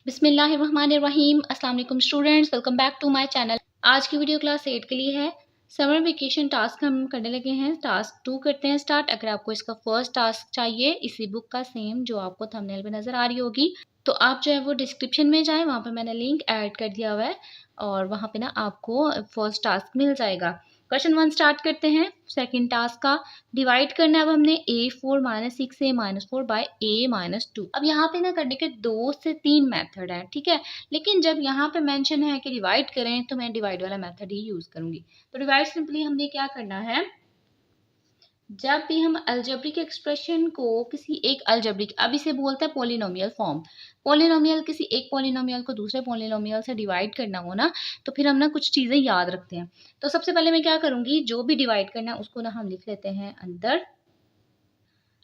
बिस्मिल्लाहिर्रहमानिर्रहीम। अस्सलाम वालेकुम students, welcome back to my channel. आज की वीडियो क्लास 8 के लिए है। समर वेकेशन टास्क हम करने लगे हैं। टास्क 2 करते हैं स्टार्ट। अगर आपको इसका फर्स्ट टास्क चाहिए इसी बुक का सेम जो आपको थंबनेल पे नज़र आ रही होगी, तो आप जो है वो डिस्क्रिप्शन में जाएँ, वहाँ पे मैंने लिंक ऐड कर दिया हुआ है और वहाँ पे ना आपको फर्स्ट टास्क मिल जाएगा। क्वेश्चन 1 स्टार्ट करते हैं। सेकंड टास्क का डिवाइड करना है अब हमने a4 - 6a - 4 बाय a - 2। अब यहाँ पे ना करने के 2 से 3 मेथड हैं, ठीक है। लेकिन जब यहाँ पे मेंशन है कि डिवाइड करें तो मैं डिवाइड वाला मेथड ही यूज़ करूँगी। तो डिवाइड सिंपली हमने क्या करना है, जब भी हम अलजेब्रिक एक्सप्रेशन को किसी एक अलजेब्रिक, अब इसे बोलते हैं पॉलिनोमियल फॉर्म। पॉलिनोमियल किसी एक पॉलिनोमियल को दूसरे पॉलिनोमियल से डिवाइड करना हो ना, तो फिर हम ना कुछ चीज़ें याद रखते हैं। तो सबसे पहले मैं क्या करूँगी, जो भी डिवाइड करना है उसको ना हम लिख लेते हैं अंदर।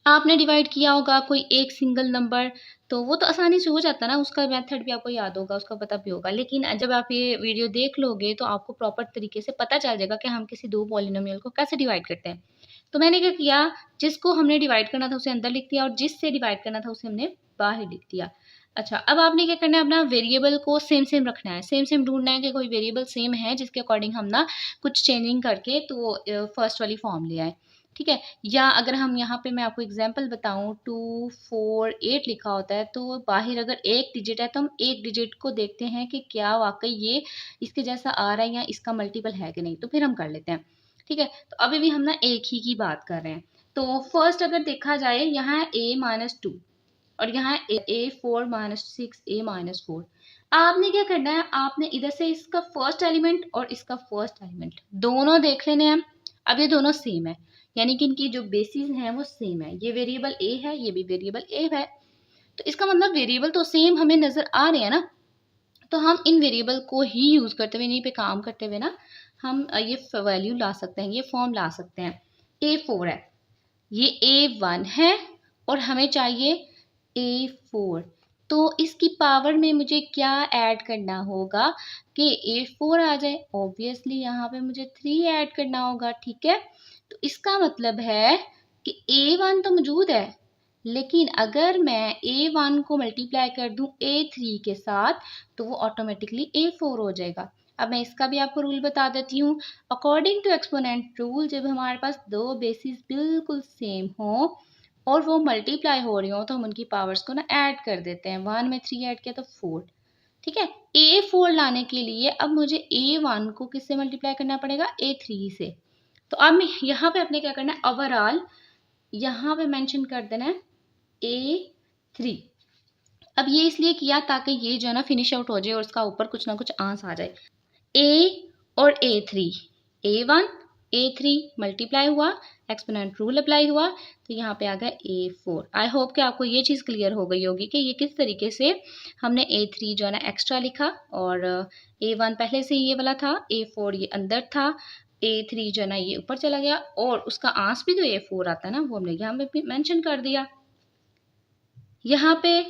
आपने डिवाइड किया होगा कोई एक सिंगल नंबर, तो वो तो आसानी से हो जाता है ना, उसका मेथड भी आपको याद होगा, उसका पता भी होगा। लेकिन जब आप ये वीडियो देख लोगे तो आपको प्रॉपर तरीके से पता चल जाएगा कि हम किसी दो पॉलिनोमियल को कैसे डिवाइड करते हैं। तो मैंने क्या किया, जिसको हमने डिवाइड करना था उसे अंदर लिख दिया और जिससे डिवाइड करना था उसे हमने बाहर लिख दिया। अच्छा, अब आपने क्या करना है, अपना वेरिएबल को सेम सेम रखना है, सेम सेम ढूंढना है कि कोई वेरिएबल सेम है जिसके अकॉर्डिंग हम ना कुछ चेंजिंग करके तो फर्स्ट वाली फॉर्म ले आए, ठीक है। या अगर हम यहाँ पे मैं आपको एग्जांपल बताऊँ, 2 4 8 लिखा होता है, तो बाहर अगर एक डिजिट है तो हम एक डिजिट को देखते हैं कि क्या वाकई ये इसके जैसा आ रहा है या इसका मल्टीपल है कि नहीं, तो फिर हम कर लेते हैं, ठीक है। तो अभी भी हम ना एक ही की बात कर रहे हैं। तो फर्स्ट अगर देखा जाए, यहाँ a - 2 और यहाँ a4 - 6a - 4। आपने क्या करना है, आपने इधर से इसका फर्स्ट एलिमेंट और इसका फर्स्ट एलिमेंट दोनों देख लेने हैं। अब ये दोनों सेम है, यानी कि इनकी जो बेसिस हैं वो सेम है। ये वेरिएबल a है, ये भी वेरिएबल a है, तो इसका मतलब वेरिएबल तो सेम हमें नजर आ रहे हैं ना। तो हम इन वेरिएबल को ही यूज करते हुए, इन्हीं पे काम करते हुए ना हम ये वैल्यू ला सकते हैं, ये फॉर्म ला सकते हैं। a4 है, ये a1 है और हमें चाहिए a4। तो इसकी पावर में मुझे क्या ऐड करना होगा कि a4 आ जाए। ऑब्वियसली यहाँ पे मुझे 3 ऐड करना होगा, ठीक है। तो इसका मतलब है कि a1 तो मौजूद है, लेकिन अगर मैं a1 को मल्टीप्लाई कर दूं a3 के साथ तो वो ऑटोमेटिकली a4 हो जाएगा। अब मैं इसका भी आपको रूल बता देती हूँ। अकॉर्डिंग टू एक्सपोनेंट रूल, जब हमारे पास दो बेसिस बिल्कुल सेम हो और वो मल्टीप्लाई हो रही हो तो हम उनकी पावर्स को ना ऐड कर देते हैं। 1 में 3 ऐड किया तो 4, ठीक है। a4 लाने के लिए अब मुझे a1 को किससे मल्टीप्लाई करना पड़ेगा, a3 से। तो अब यहाँ पे अपने क्या करना है, ओवरऑल यहाँ पे मेंशन कर देना है a3। अब ये इसलिए किया ताकि ये जो है ना फिनिश आउट हो जाए और उसका ऊपर कुछ ना कुछ आंस आ जाए। a और a3, a1 a3 मल्टीप्लाई हुआ, एक्सपोनेंट रूल अप्लाई हुआ, तो यहाँ पे आ गया a4। आई होप कि आपको ये चीज़ क्लियर हो गई होगी कि ये किस तरीके से हमने a3 जो है ना एक्स्ट्रा लिखा और a1 पहले से ये वाला था, a4 ये अंदर था, a3 जो है ना ये ऊपर चला गया और उसका आंस भी तो a4 आता है ना, वो हमने यहाँ पे मेंशन कर दिया। यहाँ पे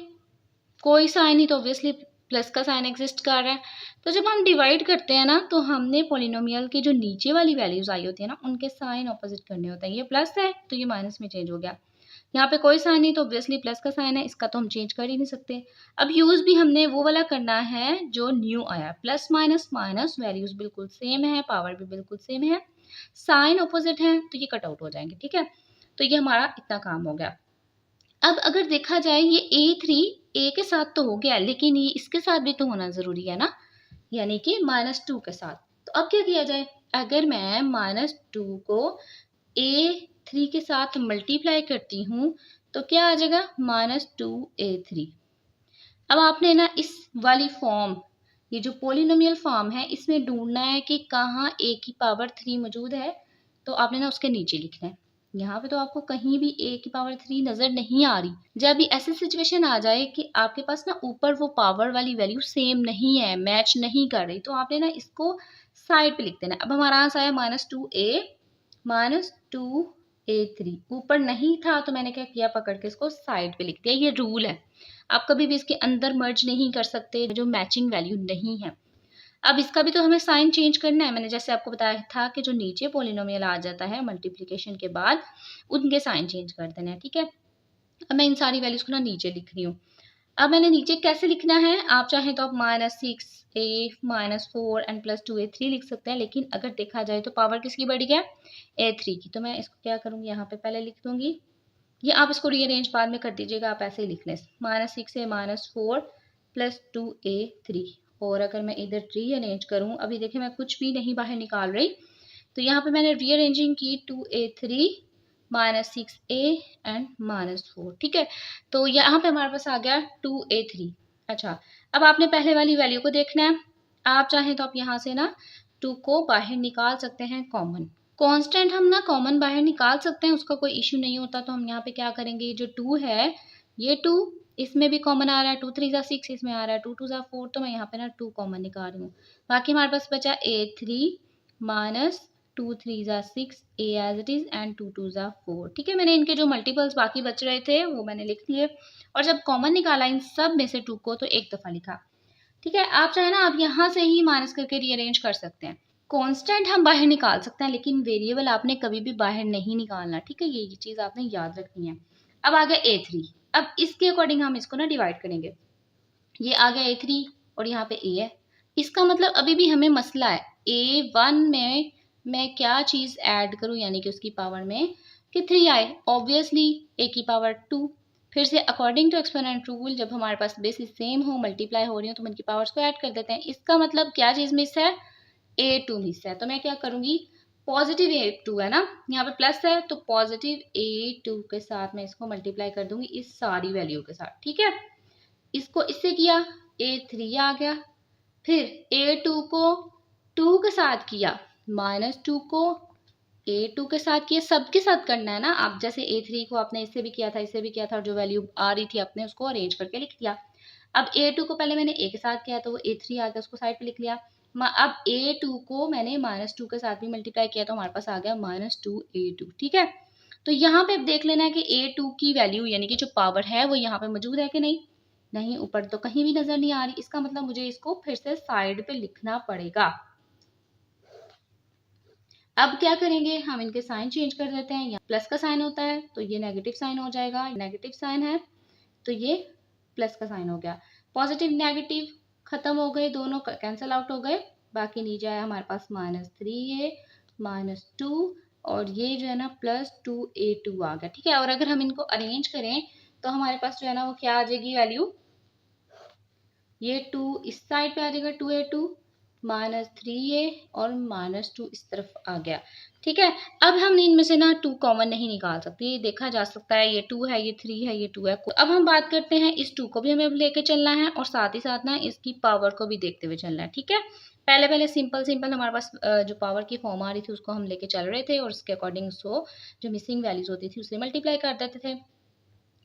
कोई साइन नहीं तो ऑब्वियसली प्लस का साइन एग्जिस्ट कर रहा है। तो जब हम डिवाइड करते हैं ना, तो हमने पॉलिनोमियल की जो नीचे वाली वैल्यूज आई होती है ना, उनके साइन ऑपोजिट करने होते हैं। ये प्लस है तो ये माइनस में चेंज हो गया। यहाँ पे कोई साइन नहीं तो ऑब्वियसली प्लस का साइन है, इसका तो हम चेंज कर ही नहीं सकते। अब यूज भी हमने वो वाला करना है जो न्यू आया। प्लस माइनस माइनस, वैल्यूज बिल्कुल सेम है, पावर भी बिल्कुल सेम है, साइन ऑपोजिट है तो ये कट आउट हो जाएंगे, ठीक है। तो ये हमारा इतना काम हो गया। अब अगर देखा जाए, ये a3 a के साथ तो हो गया, लेकिन ये इसके साथ भी तो होना ज़रूरी है ना, यानी कि -2 के साथ। तो अब क्या किया जाए, अगर मैं -2 को a3 के साथ मल्टीप्लाई करती हूँ तो क्या आ जाएगा, -2a3। अब आपने ना इस वाली फॉर्म, ये जो पोलिनोमियल फॉर्म है, इसमें ढूंढना है कि कहाँ a की पावर 3 मौजूद है। तो आपने ना उसके नीचे लिखना है। यहाँ पे तो आपको कहीं भी a की पावर 3 नज़र नहीं आ रही। जब भी ऐसी सिचुएशन आ जाए कि आपके पास ना ऊपर वो पावर वाली वैल्यू सेम नहीं है, मैच नहीं कर रही, तो आपने ना इसको साइड पे लिख देना। अब हमारा आंसर आया -2a ऊपर नहीं था तो मैंने क्या किया, पकड़ के इसको साइड पे लिख दिया। ये रूल है, आप कभी भी इसके अंदर मर्ज नहीं कर सकते जो मैचिंग वैल्यू नहीं है। अब इसका भी तो हमें साइन चेंज करना है। मैंने जैसे आपको बताया था कि जो नीचे पोलिनोमियल आ जाता है मल्टीप्लिकेशन के बाद, उनके साइन चेंज कर देना है, ठीक है। अब मैं इन सारी वैल्यूज को ना नीचे लिख रही हूँ। अब मैंने नीचे कैसे लिखना है, आप चाहें तो आप -6a -4 एंड +2a3 लिख सकते हैं, लेकिन अगर देखा जाए तो पावर किसकी बढ़ी है, a3 की। तो मैं इसको क्या करूँगी, यहाँ पे पहले लिख दूँगी, ये आप इसको रीअरेंज बाद में कर दीजिएगा, आप ऐसे ही लिख लें, -6a -4 +2a3। और अगर मैं इधर रीअरेंज करूँ, अभी देखिए मैं कुछ भी नहीं बाहर निकाल रही, तो यहाँ पे मैंने रीअरेंजिंग की 2a3 -6a एंड -4, ठीक है। तो यहाँ पे हमारे पास आ गया 2a3। अच्छा, अब आपने पहले वाली वैल्यू को देखना है, आप चाहें तो आप यहाँ से ना 2 को बाहर निकाल सकते हैं कॉमन। कांस्टेंट हम ना कॉमन बाहर निकाल सकते हैं, उसका कोई इशू नहीं होता। तो हम यहाँ पे क्या करेंगे, जो 2 है, ये 2 इसमें भी कॉमन आ रहा है, 2 3 ज़ा 6, इसमें आ रहा है 2 2 ज़ा 4, तो मैं यहाँ पे ना 2 कॉमन निकाल रही हूँ। बाकी हमारे पास बचा a3 माइनस 2 3 ज़ा 6 a as it is and 2 2 ज़ा 4, ठीक है। मैंने इनके जो मल्टीपल्स बाकी बच रहे थे वो मैंने लिख दिए, और जब कॉमन निकाला इन सब में से 2 को, तो एक दफ़ा लिखा, ठीक है। आप चाहे ना आप यहाँ से ही माइनस करके रीअरेंज कर सकते हैं। कांस्टेंट हम बाहर निकाल सकते हैं, लेकिन वेरिएबल आपने कभी भी बाहर नहीं निकालना, ठीक है। ये चीज़ आपने याद रखनी है। अब आ गया a3, अब इसके अकॉर्डिंग हम इसको ना डिवाइड करेंगे। ये आ गया a3 और यहाँ पे a है, इसका मतलब अभी भी हमें मसला है a1 में मैं क्या चीज़ ऐड करूँ, यानी कि उसकी पावर में कि 3 आए, ऑब्वियसली a की पावर 2। फिर से अकॉर्डिंग टू एक्सपोनेंट रूल, जब हमारे पास बेसिस सेम हो, मल्टीप्लाई हो रही हो, तो हम इनकी पावर्स को ऐड कर देते हैं। इसका मतलब क्या चीज़ मिस है, a2 मिस है। तो मैं क्या करूँगी, पॉजिटिव a2 है ना, यहाँ पे प्लस है, तो पॉजिटिव a2 के साथ मैं इसको मल्टीप्लाई कर दूंगी इस सारी वैल्यू के साथ, ठीक है। इसको इससे किया, a3 आ गया, फिर a2 को 2 के साथ किया, -2 को a2 के साथ किया, सबके साथ करना है ना आप, जैसे a3 को आपने इससे भी किया था, इससे भी किया था, और जो वैल्यू आ रही थी आपने उसको अरेंज करके लिख दिया। अब a2 को पहले मैंने a के साथ किया, तो वो a3 आ गया, उसको साइड पे लिख लिया। अब a2 को मैंने -2 के साथ भी मल्टीप्लाई किया, तो हमारे पास आ गया -2a2, ठीक है। तो यहाँ पे अब देख लेना है कि a2 की वैल्यू यानी कि जो पावर है वो यहाँ पे मौजूद है कि नहीं, नहीं, ऊपर तो कहीं भी नजर नहीं आ रही। इसका मतलब मुझे इसको फिर से साइड पे लिखना पड़ेगा। अब क्या करेंगे, हम इनके साइन चेंज कर देते हैं। यहाँ प्लस का साइन होता है तो ये नेगेटिव साइन हो जाएगा, नेगेटिव साइन है तो ये प्लस का साइन हो गया। पॉजिटिव नेगेटिव खत्म हो गए, दोनों कैंसिल आउट हो गए, बाकी नीचे आया हमारे पास -3a -2, और ये जो है ना +2a2 आ गया, ठीक है। और अगर हम इनको अरेंज करें तो हमारे पास जो है ना वो क्या आ जाएगी वैल्यू, ये 2 इस साइड पे आ जाएगा 2a2 -3a और -2 इस तरफ आ गया, ठीक है। अब हम इनमें से ना 2 कॉमन नहीं निकाल सकते, ये देखा जा सकता है, ये 2 है, ये 3 है, ये 2 है। अब हम बात करते हैं, इस 2 को भी हमें अब लेके चलना है, और साथ ही साथ ना इसकी पावर को भी देखते हुए चलना है, ठीक है। पहले पहले सिंपल सिंपल हमारे पास जो पावर की फॉर्म आ रही थी उसको हम लेके चल रहे थे, और उसके अकॉर्डिंग उसको जो मिसिंग वैल्यूज होती थी उससे मल्टीप्लाई कर देते थे।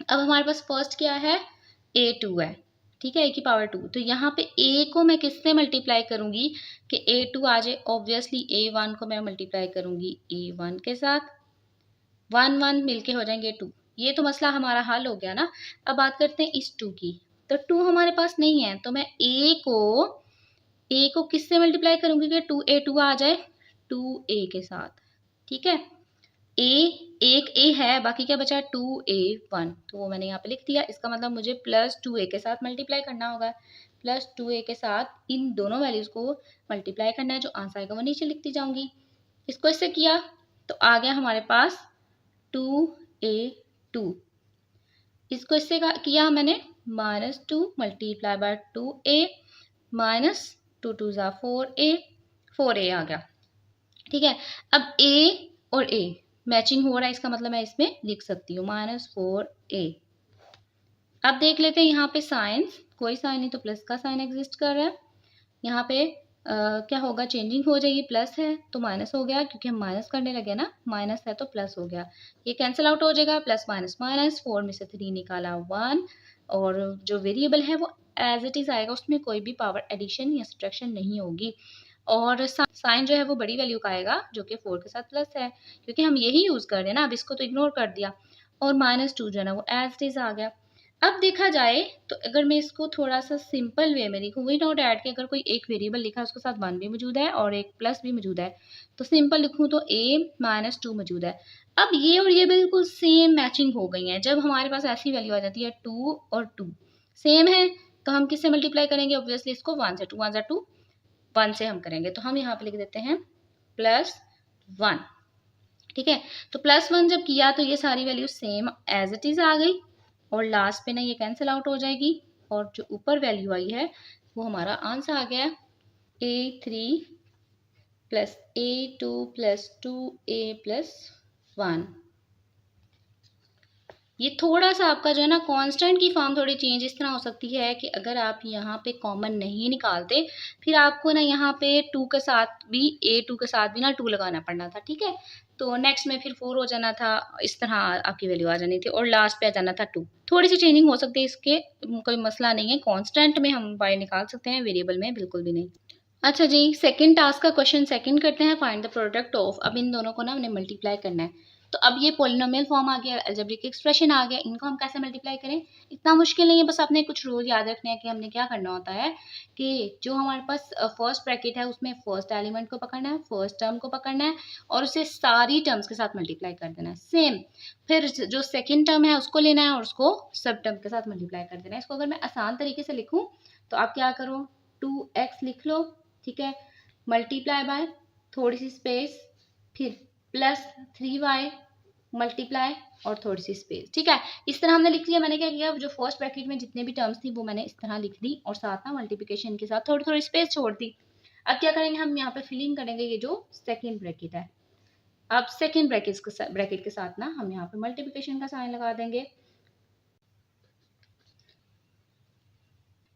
अब हमारे पास फर्स्ट क्या है, a2 है, ठीक है, a की पावर 2। तो यहाँ पे a को मैं किससे मल्टीप्लाई करूंगी कि a2 आ जाए, ऑब्वियसली a1 को मैं मल्टीप्लाई करूंगी a1 के साथ, 1 1 मिलके हो जाएंगे 2। ये तो मसला हमारा हल हो गया ना। अब बात करते हैं इस 2 की, तो 2 हमारे पास नहीं है, तो मैं a को किससे मल्टीप्लाई करूंगी कि 2a2 आ जाए, 2a के साथ, ठीक है। एक ए है, बाकी क्या बचा 2a1, तो वो मैंने यहाँ पे लिख दिया। इसका मतलब मुझे +2a के साथ मल्टीप्लाई करना होगा, +2a के साथ इन दोनों वैल्यूज को मल्टीप्लाई करना है, जो आंसर आएगा वो नीचे लिखती जाऊंगी। इसको इससे किया तो आ गया हमारे पास 2a2, इसको इससे किया मैंने -2 मल्टीप्लाई बाय 2a, -2 2 ज़ा 4a, 4a आ गया, ठीक है। अब a और a मैचिंग हो रहा है, इसका मतलब मैं इसमें लिख सकती हूँ -4a। अब देख लेते हैं यहाँ पे साइंस, कोई साइन नहीं तो प्लस का साइन एग्जिस्ट कर रहा है। यहाँ पे क्या होगा, चेंजिंग हो जाएगी, प्लस है तो माइनस हो गया, क्योंकि हम माइनस करने लगे ना, माइनस है तो प्लस हो गया, ये कैंसिल आउट हो जाएगा, प्लस माइनस माइनस, 4 में से 3 निकाला 1, और जो वेरिएबल है वो एज इट इज़ आएगा, उसमें कोई भी पावर एडिशन या सब्ट्रैक्शन नहीं होगी। और साइन जो है वो बड़ी वैल्यू का आएगा, जो कि 4 के साथ प्लस है, क्योंकि हम यही यूज़ कर रहे हैं ना, अब इसको तो इग्नोर कर दिया, और -2 जो है ना वो एज इट इज़ आ गया। अब देखा जाए तो अगर मैं इसको थोड़ा सा सिंपल वे में लिखूँ, वी नॉट ऐड के अगर कोई एक वेरिएबल लिखा है उसके साथ 1 भी मौजूद है और एक प्लस भी मौजूद है, तो सिंपल लिखूँ तो a -2 मौजूद है। अब ये और ये बिल्कुल सेम मैचिंग हो गई हैं। जब हमारे पास ऐसी वैल्यू आ जाती है 2 और 2, सेम है तो हम किससे मल्टीप्लाई करेंगे, ऑब्वियसली इसको 1 से, 2 1 2 1 से हम करेंगे। तो हम यहाँ पे लिख देते हैं +1, ठीक है। तो +1 जब किया तो ये सारी value same as it is आ गई और लास्ट पे ना ये कैंसिल आउट हो जाएगी और जो ऊपर वैल्यू आई है वो हमारा आंसर आ गया A3 + A2 + 2A + 1। ये थोड़ा सा आपका जो है ना कांस्टेंट की फॉर्म थोड़ी चेंज इस तरह हो सकती है कि अगर आप यहाँ पे कॉमन नहीं निकालते फिर आपको ना यहाँ पे 2 के साथ भी A2 के साथ भी ना 2 लगाना पड़ना था, ठीक है। तो नेक्स्ट में फिर 4 हो जाना था, इस तरह आपकी वैल्यू आ जानी थी और लास्ट पे आ जाना था 2। थोड़ी सी चेंजिंग हो सकती है, इसके कोई मसला नहीं है। कांस्टेंट में हम y निकाल सकते हैं, वेरिएबल में बिल्कुल भी नहीं। अच्छा जी, सेकंड टास्क का क्वेश्चन सेकंड करते हैं। फाइंड द प्रोडक्ट ऑफ, अब इन दोनों को ना हमने मल्टीप्लाई करना है। तो अब ये पोलिनोमियल फॉर्म आ गया, अलजेब्रिक एक्सप्रेशन आ गया, इनको हम कैसे मल्टीप्लाई करें, इतना मुश्किल नहीं है। बस आपने कुछ रूल याद रखने हैं कि हमने क्या करना होता है कि जो हमारे पास फर्स्ट ब्रैकेट है उसमें फर्स्ट एलिमेंट को पकड़ना है, फर्स्ट टर्म को पकड़ना है और उसे सारी टर्म्स के साथ मल्टीप्लाई कर देना है। सेम फिर जो सेकेंड टर्म है उसको लेना है और उसको सब टर्म के साथ मल्टीप्लाई कर देना है। इसको अगर मैं आसान तरीके से लिखूँ तो आप क्या करो, 2x लिख लो, ठीक है, मल्टीप्लाई बाय थोड़ी सी स्पेस, फिर +3y मल्टीप्लाई और थोड़ी सी स्पेस, ठीक है। इस तरह हमने लिख लिया। मैंने क्या किया, जो फर्स्ट ब्रैकेट में जितने भी टर्म्स थी वो मैंने इस तरह लिख दी और साथ ना मल्टीप्लिकेशन के साथ थोड़ी थोड़ी स्पेस छोड़ दी। अब क्या करेंगे, हम यहाँ पे फिलिंग करेंगे ये जो सेकेंड ब्रैकेट है। अब सेकेंड ब्रैकेट के साथ ना हम यहाँ पे मल्टीप्लिकेशन का साइन लगा देंगे।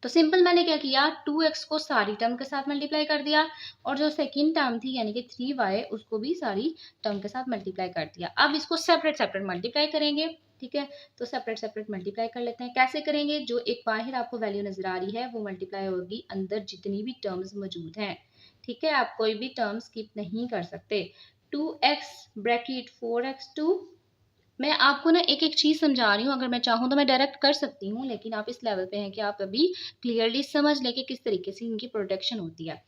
तो सिंपल मैंने क्या किया, 2x को सारी टर्म के साथ मल्टीप्लाई कर दिया और जो सेकंड टर्म थी यानी कि 3y उसको भी सारी टर्म के साथ मल्टीप्लाई कर दिया। अब इसको सेपरेट सेपरेट मल्टीप्लाई करेंगे, ठीक है। तो सेपरेट सेपरेट मल्टीप्लाई कर लेते हैं। कैसे करेंगे, जो एक बाहर आपको वैल्यू नजर आ रही है वो मल्टीप्लाई होगी अंदर जितनी भी टर्म्स मौजूद हैं, ठीक है। आप कोई भी टर्म स्किप नहीं कर सकते। 2x ब्रैकेट 4x2, मैं आपको ना एक एक चीज़ समझा रही हूँ। अगर मैं चाहूँ तो मैं डायरेक्ट कर सकती हूँ, लेकिन आप इस लेवल पे हैं कि आप अभी क्लियरली समझ लें कि किस तरीके से इनकी प्रोडक्शन होती है।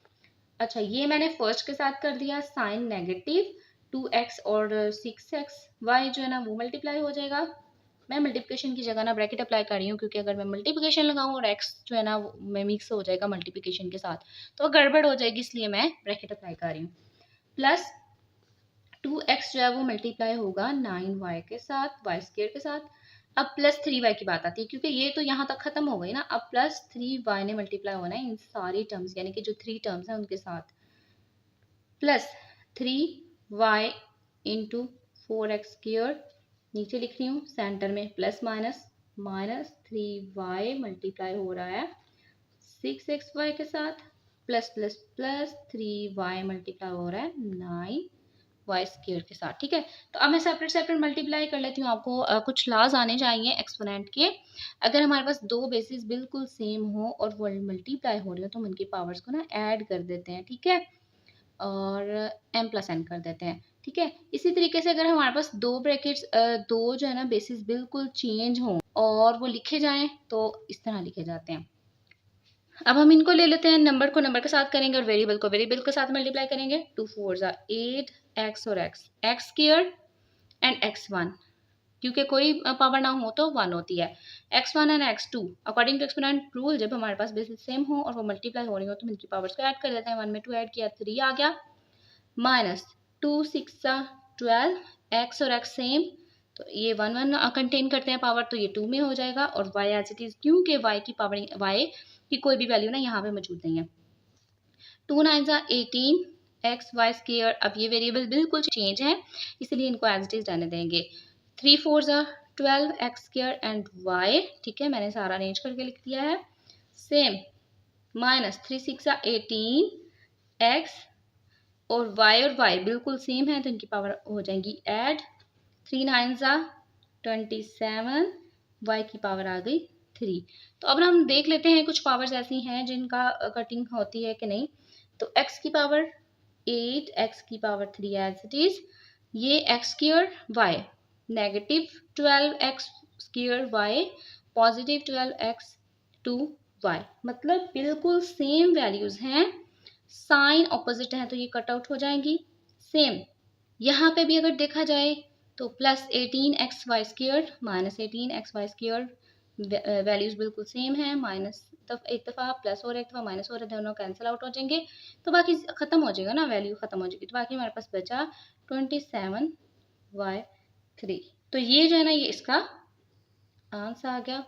अच्छा, ये मैंने फर्स्ट के साथ कर दिया साइन नेगेटिव, 2x और 6x y जो है ना वो मल्टीप्लाई हो जाएगा। मैं मल्टीप्लिकेशन की जगह ना ब्रैकेट अप्लाई कर रही हूँ क्योंकि अगर मैं मल्टीप्लिकेशन लगाऊँ और x जो है ना वो मिक्स हो जाएगा मल्टीप्लिकेशन के साथ तो गड़बड़ हो जाएगी, इसलिए मैं ब्रैकेट अप्लाई कर रही हूँ। प्लस 2x जो है वो मल्टीप्लाई होगा 9y के साथ, y स्क्वायर के साथ। अब +3y की बात आती है क्योंकि ये तो यहाँ तक खत्म हो गई ना। अब +3y ने मल्टीप्लाई होना है इन सारी टर्म्स यानी कि जो 3 टर्म्स हैं उनके साथ। +3y इंटू 4x², नीचे लिख रही हूँ सेंटर में प्लस माइनस, -3y मल्टीप्लाई हो रहा है 6xy के साथ, plus plus plus 3y multiply हो रहा है 9y² के साथ, ठीक है। तो अब मैं सेपरेट सेपरेट मल्टीप्लाई कर लेती हूँ। आपको कुछ लॉज आने चाहिए एक्सपोनेंट के। अगर हमारे पास दो बेसिस बिल्कुल सेम हो और वो मल्टीप्लाई हो रही हो तो हम उनकी पावर्स को ना ऐड कर देते हैं, ठीक है, और m+n कर देते हैं, ठीक है। इसी तरीके से अगर हमारे पास दो ब्रैकेट्स दो जो है ना बेसिस बिल्कुल चेंज हों और वो लिखे जाएं तो इस तरह लिखे जाते हैं। अब हम इनको ले लेते हैं, नंबर को नंबर के साथ करेंगे और वेरिएबल को वेरिएबल के साथ मल्टीप्लाई करेंगे। 2 4 8 x और x² एंड x1, क्योंकि कोई पावर ना हो तो 1 होती है। x1 and x2 according to exponent rule जब हमारे पास बेसिस सेम हो और वो मल्टीप्लाई हो रही हो तो इनकी पावर्स को ऐड कर देते हैं। 1 में 2 ऐड किया 3 आ गया, -2 6 12, x और x सेम तो ये 1 1 कंटेन करते हैं पावर, तो ये 2 में हो जाएगा और y एज इट इज, क्योंकि y की पावर y की कोई भी वैल्यू ना यहाँ पे मौजूद नहीं है। 2 9 18 x/y²। अब ये वेरिएबल बिल्कुल चेंज है इसलिए इनको एज इट इज रहने देंगे। 3 4 12 x² एंड y, ठीक है, मैंने सारा अरेंज करके लिख दिया है। सेम -3 6 18 x और y बिल्कुल सेम है तो इनकी पावर हो जाएंगी ऐड। 3 9 27, y की पावर आ गई 3। तो अब हम देख लेते हैं कुछ पावर्स ऐसी हैं जिनका कटिंग होती है कि नहीं। तो x की पावर 8, x की पावर 3 एज इट इज, ये x² y, -12x² y, +12x2y, मतलब बिल्कुल सेम वैल्यूज हैं, साइन ऑपोजिट है तो ये कट आउट हो जाएंगी। सेम यहाँ पे भी अगर देखा जाए तो +18xy² -18xy² वैल्यूज़ बिल्कुल सेम है, माइनस एक दफ़ा प्लस और एक दफ़ा माइनस और दोनों कैंसिल आउट हो जाएंगे, तो बाकी ख़त्म हो जाएगा ना, वैल्यू ख़त्म हो जाएगी। तो बाकी हमारे पास बचा 27y3। तो ये जो है ना, ये इसका आंसर आ गया।